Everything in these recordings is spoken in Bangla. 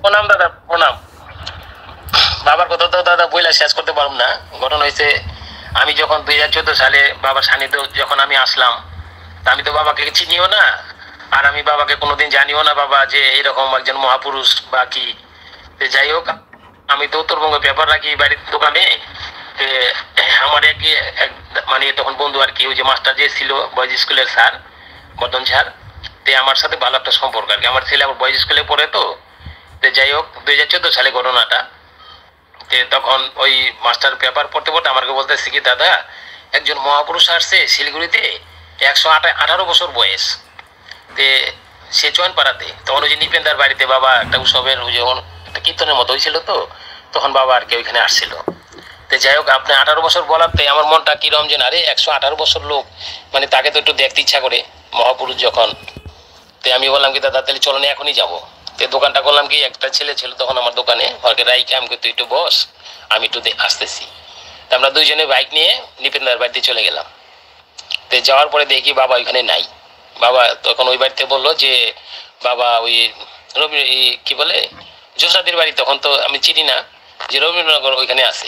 প্রণাম দাদা, প্রণাম। বাবার কথা তো দাদা বইলা শেষ করতে পারবো না। ঘটনা হয়েছে, আমি যখন 2014 সালে বাবার সান্নিধ্য যখন আমি আসলাম, তা আমি তো বাবাকে চিনিও না, আর আমি বাবাকে কোনোদিন জানিও না বাবা যে এরকম একজন মহাপুরুষ বা কি। যাই হোক, আমি তো উত্তরবঙ্গ পেপার রাখি বাড়ির দোকানে। তে আমার মানে তখন বন্ধু আর কি, ওই যে মাস্টার যে ছিল বয়েজ স্কুলের স্যার, বর্ধন স্যার। আমার সাথে ভালো একটা সম্পর্ক আর কি। আমার ছেলে আবার বয়েজ স্কুলে পড়ে তো। যাই হোক, 2014 সালে ঘটনাটা। তখন ওই মাস্টার পেপার পড়তে পড়তে আমাকে বলতেছে কি, দাদা একজন মহাপুরুষ আসছে শিলিগুড়িতে, 118 বছর বয়স। তে সে চয়নপাড়াতে, তখন ওই যে নিপেন্দার বাড়িতে বাবা একটা উৎসবের ওই যখন একটা কীর্তনের মতো হয়েছিল তো, তখন বাবা আর কি ওইখানে আসছিল। যাই হোক, আপনি 18 বছর বলাতে আমার মনটা কিরম যেন, আরে 118 বছর লোক, মানে তাকে তো একটু দেখতে ইচ্ছা করে, মহাপুরুষ যখন। আমি বললাম কি, দাদা তাহলে চলো না, এখনই যাবো। দোকানটা করলাম কি, একটা ছেলে ছিল তখন আমার দোকানে, ওকে রাইকে আমি তুই একটু বস, আমি একটু আসতেছি। আমরা দুইজনে বাইক নিয়ে নিপেন্দার বাড়িতে চলে গেলাম। যাওয়ার পরে দেখি বাবা ওইখানে নাই। বাবা তখন ওই বাড়িতে বললো যে বাবা ওই রবি কি বলে জোসরাদির বাড়ি, তখন তো আমি চিনি না, যে রবীন্দ্রনগর ওইখানে আছে,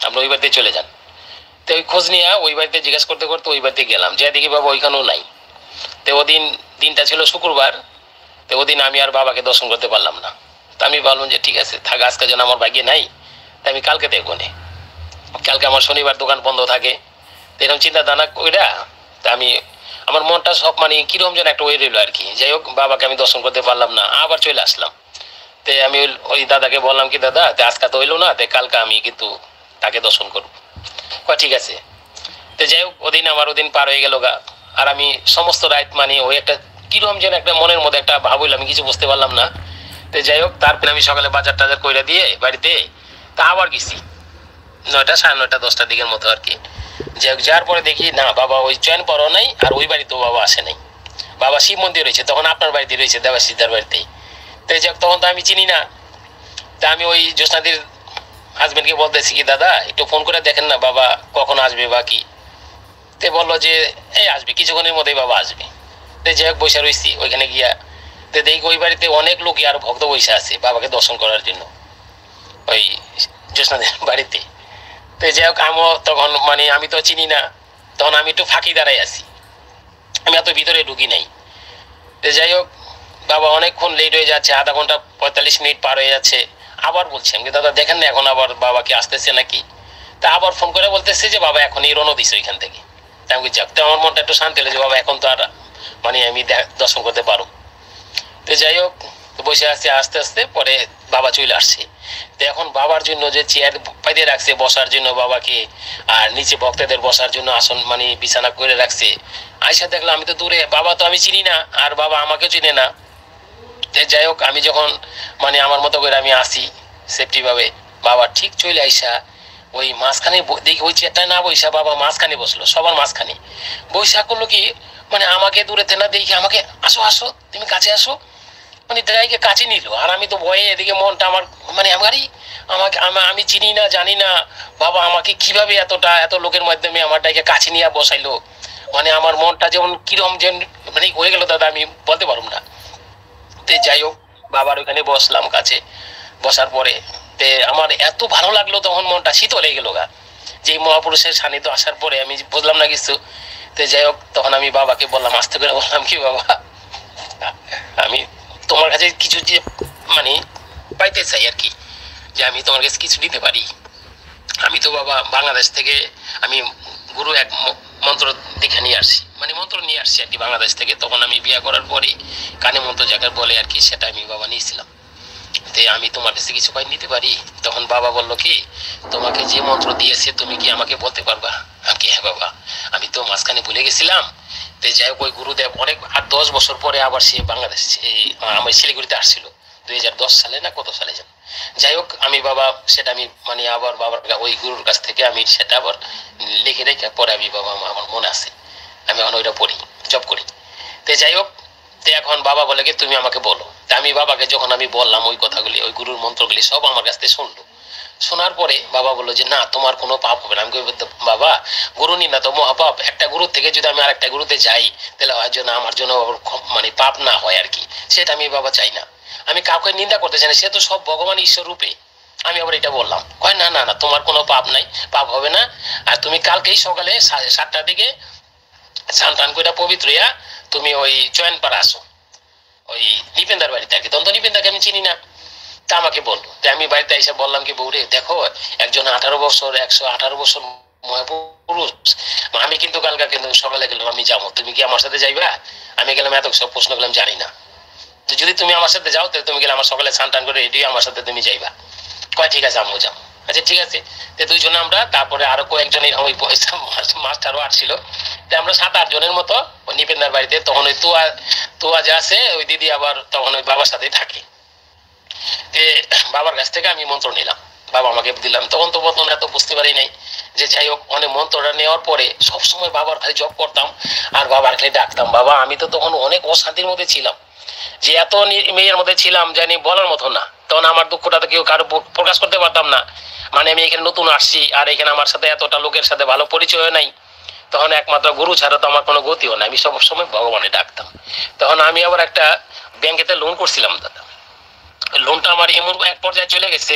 আমরা ওই বাড়িতে চলে যান। ওই খোঁজ নিয়ে ওই বাড়িতে জিজ্ঞাসা করতে করতে ওই বাড়িতে গেলাম, যে দেখি বাবা ওইখানেও নাই। ওদিন দিনটা ছিল শুক্রবার। ওদিন আমি আর বাবাকে দর্শন করতে পারলাম না। আমি বললাম যে ঠিক আছে থাক, আজকে যেন আমার ভাগ্যে নাই, আমি কালকে দেখবো নে। কালকে আমার শনিবার দোকান বন্ধ থাকে। এরকম চিন্তা ধারণা কইরা আমি, আমার মনটা সব মানে কিরকম যেন একটা ওই রইলো আর কি। যাই হোক, বাবাকে আমি দর্শন করতে পারলাম না, আবার চলে আসলাম। আমি ওই দাদাকে বললাম কি, দাদা আজকে তো হইলো না, কালকে আমি কিন্তু তাকে দর্শন করবো। ঠিক আছে। যাই হোক, ওদিন আমার ওদিন পার হয়ে গেল গা। আর আমি সমস্ত রাত মানে ওই একটা কিরকম যেন একটা মনের মধ্যে একটা ভাব হইলো, আমি কিছু বুঝতে পারলাম না। যাই হোক, তারপরে আমি সকালে বাজার টাজার কইরা দিয়ে বাড়িতে আবার গেছি 9টা, 9:30, 10টার দিকের মতো আর কি। যাওয়ার পরে দেখি না, বাবা ওই চয়ন পড়াও নাই, আর ওই বাড়িতেও বাবা আসে নাই। বাবা শিব মন্দির রয়েছে তখন, আপনার বাড়িতে রয়েছে দেবাশিসদার বাড়িতেই। যাক, তখন তো আমি চিনি না। আমি ওই জ্যোৎস্নাদির হাজবেন্ডকে বলতেছি কি, দাদা একটু ফোন করে দেখেন না বাবা কখন আসবে বা কি। বললো যে এই আসবে, কিছুক্ষণের মধ্যেই বাবা আসবে। যাই হোক, বসে রয়েছি ওইখানে গিয়া। দেখি ওই বাড়িতে অনেক লোকই আর ভক্ত বসে আছে বাবাকে দর্শন করার জন্য, ওই জ্যোৎস্নাদের বাড়িতে। যাই হোক, আমিও তখন মানে আমি তো চিনি না, তখন আমি একটু ফাঁকি দাঁড়াই আছি, আমি এত ভিতরে ঢুকি নাই। যাই হোক, বাবা অনেকক্ষণ লেট হয়ে যাচ্ছে, আধা ঘন্টা 45 মিনিট পার হয়ে যাচ্ছে। আবার বলছি আমি, দাদা দেখেন না এখন আবার বাবা কি আসতেছে নাকি। আবার ফোন করে বলতেছে যে বাবা এখনই রওনা দিছে ওইখান থেকে। আমি যাক, আমার মনটা একটু শান্তি হলো যে বাবা এখন তো আর মানে আমি দর্শন করতে পারো। যাই হোক, বসে আসছে, আস্তে আস্তে পরে বাবা চলে আসছে। এখন বাবার জন্য যে চেয়ার পাইতে রাখছে বসার জন্য বাবাকে, আর নিচে ভক্তদের বসার জন্য আসন মানে বিছানা করে রাখছে। আয়সা দেখলাম আমি তো দূরে, বাবা তো আমি চিনি না, আর বাবা আমাকেও চিনে না। যাই হোক, আমি যখন মানে আমার মতো করে আমি আসি সেফটি ভাবে, বাবা ঠিক চলে আইসা ওই মাঝখানে দেখি ওই চেয়ারটায় না বৈশা বাবা মাঝখানে বসলো, সবার মাঝখানে বৈশা করলো কি, মানে আমাকে দূরে না দেখি আমাকে, আসো আসো তুমি কাছে আসো, মানে ড্রাইকে কাছে নিল। আর আমি তো ভয়ে এদিকে মনটা আমার মানে আমারই, আমাকে আমি চিনি না জানি না, বাবা আমাকে কিভাবে এত লোকের মাধ্যমে আমার ডাইকে কাছে নিয়ে বসাইলো। মানে আমার মনটা যেমন কিরম যেন মানে হয়ে গেল দাদা, আমি বলতে পারব না। যাই হোক, বাবার ওখানে বসলাম কাছে, বসার পরে আমার এত ভালো লাগলো, তখন মনটা শীতল হয়ে গেল গা, যে মহাপুরুষের সান্নিধ্য আসার পরে আমি বুঝলাম না কিছু। যাই হোক, তখন আমি বাবাকে বললাম, আস্তে করে বললাম কি, বাবা আমি তোমার কাছে কিছু যে মানে পাইতে চাই আর কি, যে আমি তোমার কাছে কিছু দিতে পারি। আমি তো বাবা বাংলাদেশ থেকে আমি গুরু এক মন্ত্র দীক্ষা নিয়ে আসছি, মানে মন্ত্র নিয়ে আসছি আর কি বাংলাদেশ থেকে। তখন আমি বিয়ে করার পরে কানে মন্ত্র যাকে বলে আর কি, সেটা আমি বাবা নিয়েছিলাম। আমি তোমার কাছে কিছু পাই নিতে পারি। তখন বাবা বললো কি, তোমাকে যে মন্ত্র দিয়েছে তুমি কি আমাকে বলতে পারবা। আমি হ্যাঁ বাবা, আমি তো মাঝখানে ভুলে গেছিলাম। যাই হোক, ওই গুরুদেব অনেক 8-10 বছর পরে আবার সে বাংলাদেশ আমার শিলিগুড়িতে আসছিল, 2010 সালে না কত সালে যেন। যাই হোক, আমি বাবা সেটা আমি মানে আবার বাবার ওই গুরুর কাছ থেকে আমি সেটা আবার লিখে রেখে পরে আমি বাবা আমার মনে আছে, আমি এখন ওইটা পড়ি, জব করি। যাই হোক, এখন বাবা বলে কি তুমি আমাকে বলো। আমি বাবাকে যখন আমি বললাম ওই কথাগুলি, ওই গুরুর মন্ত্রগুলি সব আমার কাছ থেকে শুনলো। শোনার পরে বাবা বললো যে না তোমার কোনো পাপ হবে না। আমি বাবা গুরু নিন্দা তো মহাপাপ, একটা গুরু থেকে যদি আমি আরেকটা গুরুতে যাই তাহলে হয় জন্য আমার জন্য মানে পাপ না হয় আর কি, সেটা আমি বাবা চাই না। আমি কাউকে নিন্দা করতে চাই না, সে তো সব ভগবান ঈশ্বর রূপে। আমি আবার এটা বললাম, কয় না না না তোমার কোনো পাপ নাই, পাপ হবে না। আর তুমি কালকেই সকালে 7টার দিকে স্নান টান করে পবিত্র হইয়া তুমি ওই চয়নপাড়া আসো, ওই নিপেন্দার বাড়িতে আর কি। তখন তো নিপেন্দাকে আমি চিনি না। তা আমাকে বললো, আমি বাড়িতে এসে বললাম কি বউরে দেখো একজন 18 বছর 118 বছর মহাপুরুষ, আমি কিন্তু কালকে কিন্তু সকালে গেলাম, আমি যাবো, তুমি কি আমার সাথে যাইবা? আমি গেলাম, এত সব প্রশ্ন করলাম জানি না, তো যদি তুমি আমার সাথে যাও তাহলে তুমি গেলে আমার সকালে স্নান টান করে রেডি আমার সাথে তুমি যাইবা। কয় ঠিক আছে আমিও যাবো। আচ্ছা ঠিক আছে, তো দুইজনে আমরা, তারপরে আরো কয়েকজন ওই মাস্টারও আসছিল, আমরা 7-8 জনের মতো ওই নিপেন্দার বাড়িতে। তখন ওই তুয়া তুয়া যে আছে ওই দিদি আবার তখন ওই বাবার সাথেই থাকে। বাবার কাছ থেকে আমি মন্ত্র নিলাম, বাবা আমাকে দিলাম। তখন তো প্রথম এত বুঝতে পারি নাই যে যাই হোক, অনেক মন্ত্রটা নেওয়ার পরে সবসময় বাবার খালি জপ করতাম আর বাবার খালি ডাকতাম বাবা। আমি তো তখন অনেক অশান্তির মধ্যে ছিলাম, যে এত মেয়ের মধ্যে ছিলাম জানি বলার মতো না। তখন আমার দুঃখটা তো কেউ কারো প্রকাশ করতে পারতাম না, মানে আমি এখানে নতুন আসছি আর এখানে আমার সাথে এতটা লোকের সাথে ভালো পরিচয় নাই। তখন একমাত্র গুরু ছাড়া তো আমার কোনো গতিও নাই, আমি সবসময় ভগবানে ডাকতাম। তখন আমি আবার একটা ব্যাংকেতে লোন করছিলাম দাদা, লোনটা আমার এমন এক পর্যায়ে চলে গেছে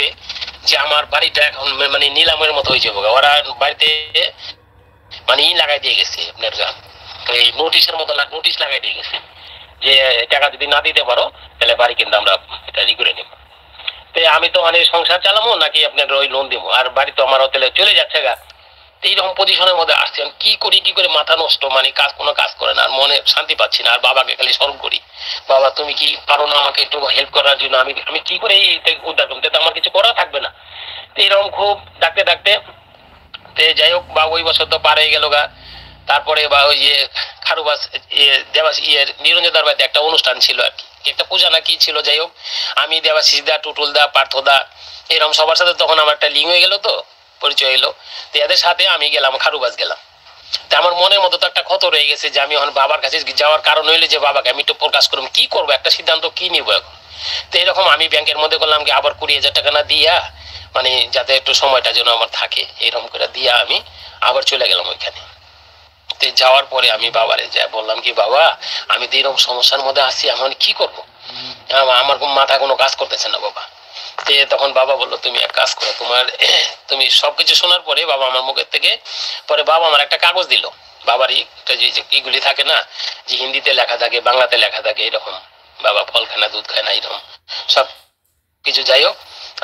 যে আমার বাড়িটা এখন মানে নিলামের মতো হয়ে যাবে। ওরা বাড়িতে মানে লাগাই দিয়ে গেছে আপনার এই নোটিশের মতো নোটিশ লাগাই দিয়ে গেছে যে টাকা যদি না দিতে পারো তাহলে বাড়ি কিন্তু আমরা এটা করে নেব। তো আমি তো মানে সংসার চালাবো নাকি আপনার ওই লোন দিব, আর বাড়ি তো আমার হোটেলে চলে যাচ্ছে গা। এইরকম পজিশনের মধ্যে আসছি, আমি কি করি মাথা নষ্ট, মানে কোনো কাজ করে না, আর মনে শান্তি পাচ্ছি না। আর বাবাকে খালি স্মরণ করি, বাবা তুমি কি পারো না আমাকে একটু হেল্প করার জন্য, আমি আমি কি করে এই উদ্ধার করবো, তো আমার কিছু করা থাকবে না। তো এরকম খুব ডাকতে ডাকতে যাই হোক বা ওই বছর তো পার হয়ে গেল গা। তারপরে বা ওই যে খারুবাস দেবাস নিরঞ্জন দরবারে একটা অনুষ্ঠান ছিল আর কি, একটা পূজা না কি ছিল, যাই হোক আমি দেবাশিস দা, টুটুল দা, পার্থ দা, এরকম সবার সাথে তখন আমার একটা লিঙ্ক হয়ে গেল, তো পরিচয় এলো। তো এদের সাথে আমি গেলাম, খারুবাস গেলাম। তা আমার মনের মতো তো একটা ক্ষত রয়ে গেছে যে আমি এখন বাবার কাছে যাওয়ার কারণ হইলে যে বাবাকে আমি একটু প্রকাশ করবো, কি করবো, একটা সিদ্ধান্ত কি নিবো এখন। তো এরকম আমি ব্যাংকের মধ্যে করলাম কি আবার 20,000 টাকা না দিয়া, মানে যাতে একটু সময়টা যেন আমার থাকে এরকম করে দিয়া আমি আবার চলে গেলাম ওইখানে। যাওয়ার পরে আমি বাবারে যা বললাম কি বাবা আমি তো এরকম সমস্যার মধ্যে আছি, আমি কি করবো, আমার মাথা কোনো কাজ করতেছে না বাবা। তখন বাবা বললো তুমি এক কাজ করো, তুমি সবকিছু শোনার পরে বাবা আমার মুখের থেকে পরে বাবা আমার একটা কাগজ দিল, বাবারই এইগুলি থাকে না যে হিন্দিতে লেখা থাকে বাংলাতে লেখা থাকে এরকম, বাবা ফল খায় না দুধ খায় না এরকম সব কিছু। যাই হোক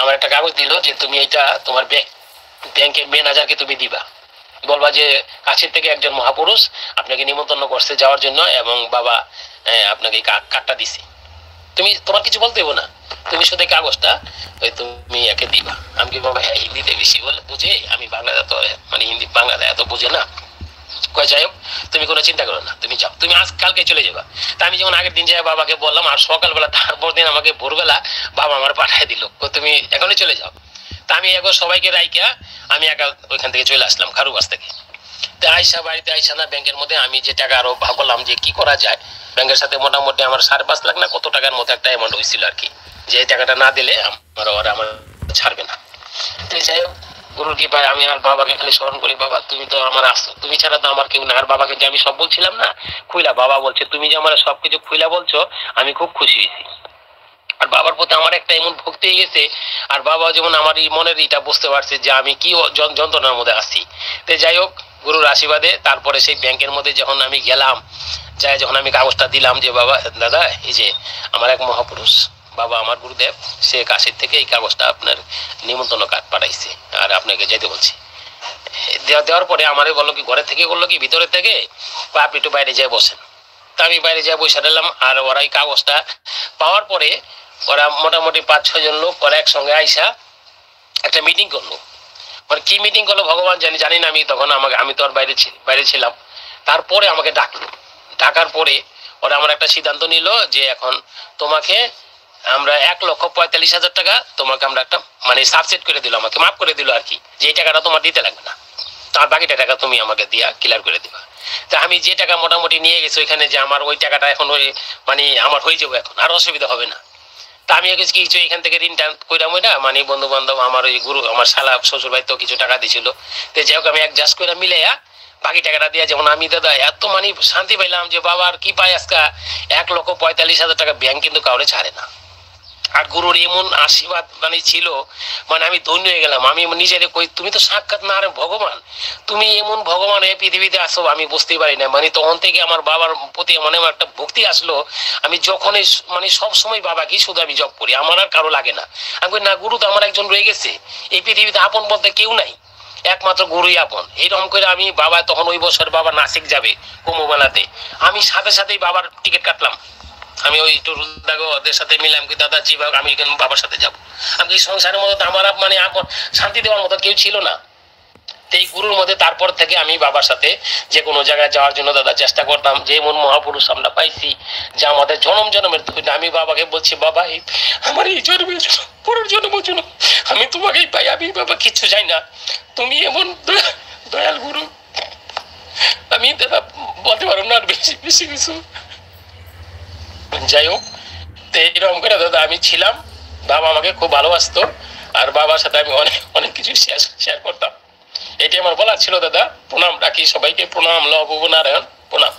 আমার একটা কাগজ দিল যে তুমি এইটা তোমার ব্যাংকের ম্যানেজারকে তুমি দিবা, বলবা যে কাছের থেকে একজন মহাপুরুষ আপনাকে নিমন্ত্রণ করছে যাওয়ার জন্য, এবং বাবা আপনাকে কার্ডটা দিছে, তুমি তোমার কিছু বলতে হবো না, তুমি শুধু কাগজটা ওই তুমি একে দিবা। আমি কি বাবা হ্যাঁ হিন্দিতে বেশি বলে বুঝে, আমি বাংলাতে তো মানে হিন্দি বাংলাতে এত বুঝে না। কয় যাই হোক তুমি কোনো চিন্তা করো না, তুমি যাও, তুমি আজ কালকে চলে যাবা। তা আমি যেমন আগের দিন যাই বাবাকে বললাম, আর সকালবেলা তারপর দিন আমাকে ভোরবেলা বাবা আমার পাঠিয়ে দিল তুমি এখনই চলে যাও। তা আমি এখন সবাইকে রাইকা আমি একা ওইখান থেকে চলে আসলাম খারুবাস থেকে। তো আইসা বাড়িতে আইসা না ব্যাংকের মধ্যে আমি যে টাকা আরো ভাবলাম যে কি করা যায়, ব্যাংকের সাথে মোটামুটি আমার 5.5 লাখ না কত টাকার মতো একটা অ্যামাউন্ট হয়েছিল আর কি, যে টাকাটা না দিলে আমার ছাড়বে না। যাই হোক গুরুর কৃপায় আমি আর বাবাকে খালি স্মরণ করি, বাবা তুমি তো আমার আসছো, তুমি ছাড়া তো আমার কেউ না। আর বাবাকে যে আমি সব বলছিলাম না খুইলা, বাবা বলছে তুমি যে আমার সবকিছু খুইলা বলছো আমি খুব খুশি হয়েছি। আর বাবার প্রতি আমার একটা এমন ভক্তি হয়ে গেছে, আর বাবা যেমন আমার এই মনের এটা বুঝতে পারছে যে আমি কি যন্ত্রণার মধ্যে আছি। তো যাই হোক গুরুর আশীর্বাদে তারপরে সেই ব্যাংকের মধ্যে যখন আমি গেলাম, যাই যখন আমি কাগজটা দিলাম যে বাবা দাদা এই যে আমার এক মহাপুরুষ বাবা আমার গুরুদেব সে কাশির থেকে এই কাগজটা আপনার নিমন্ত্রণ কার্ড পাঠাইছে আর আপনাকে যেতে বলছি। দেওয়ার পরে আমারে বললো কি ঘরে থেকে বললো কি ভিতরে থেকে আপনি একটু বাইরে যেয়ে বসেন। তা আমি বাইরে যেয়ে বসে দিলাম, আর ওরা এই কাগজটা পাওয়ার পরে ওরা মোটামুটি 5-6 জন লোক ওরা একসঙ্গে আইসা একটা মিটিং করলো। মানে কি মিটিং করলো ভগবান জানি না, আমি তখন আমি তো আর বাইরে ছিলাম। তারপরে আমাকে ডাকলো, ডাকার পরে ওরা আমার একটা সিদ্ধান্ত নিল যে এখন তোমাকে আমরা 1,45,000 টাকা তোমাকে আমরা একটা মানে সাবসেট করে দিল, আমাকে মাফ করে দিল আর কি, যে এই টাকাটা তোমার দিতে লাগবে না, তার বাকিটা টাকা তুমি আমাকে দিয়া ক্লিয়ার করে দিবা। তা আমি যে টাকা মোটামুটি নিয়ে গেছি ওইখানে যে আমার ওই টাকাটা এখন ওই মানে আমার হয়ে যাবে, এখন আর অসুবিধা হবে না। তা আমি কিছু এখান থেকে ঋণ টান কইরাম ওইটা মানে বন্ধু বান্ধব আমার ওই গুরু আমার শালা শ্বশুর ভাই তো কিছু টাকা দিছিল, তো যাই হোক আমি অ্যাডজাস্ট করে মিলাইয়া বাকি টাকাটা দিয়ে যেমন আমি দাদা এত মানে শান্তি পাইলাম যে বাবার কি পাই আজকে 1,45,000 টাকা ব্যাংক কিন্তু কাউরে ছাড়ে না। আর গুরুর এমন আশীর্বাদ মানে ছিল, মানে আমি ধন্য হয়ে গেলাম। আমি নিজের কই তুমি তো সাক্ষাৎ না ভগবান, তুমি এমন ভগবান এই পৃথিবীতে আসো আমি বুঝতেই পারি না। মানে তখন থেকে আমার বাবার প্রতি মানে আমার একটা ভক্তি আসলো। আমি যখনই মানে সব সময় বাবাকে শুধু আমি জপ করি, আমার আর কারো লাগে না। আমি না গুরু তো আমার একজন রয়ে গেছে, এই পৃথিবীতে আপন বলতে কেউ নাই, একমাত্র গুরুই আপন। এইরকম করে আমি বাবা তখন ওই বছর বাবা নাসিক যাবে কুম্ভমেলাতে, আমি সাথে সাথেই বাবার টিকিট কাটলাম। আমি ওই ওদের সাথে মিলাম কি দাদা জি আমি বাবার সাথে যাবো। আমি সংসারের মধ্যে আমার মানে আপন শান্তি দেওয়ার মতো কেউ ছিল না। এই গুরুর মধ্যে তারপর থেকে আমি বাবার সাথে যে কোনো জায়গায় যাওয়ার জন্য দাদা চেষ্টা করতাম। যে এমন মহাপুরুষ আমরা পাইছি যে আমাদের জনম জনমের, আমি বাবাকে বলছি বাবা এই আমার এই জন্মের জন্য পরের জন্মের জন্য আমি তোমাকেই পাই, আমি বাবা কিচ্ছু চাই না, তুমি এমন দয়াল গুরু। আমি দাদা বলতে পারবো না আর বেশি বেশি কিছু। যাই হোক, তো এরকম করে দাদা আমি ছিলাম, বাবা আমাকে খুব ভালোবাসতো, আর বাবার সাথে আমি অনেক অনেক কিছু শেয়ার করতাম। এটি আমার বলার ছিল দাদা। প্রণাম রাখি সবাইকে, প্রণাম লব নারায়ণ, প্রণাম।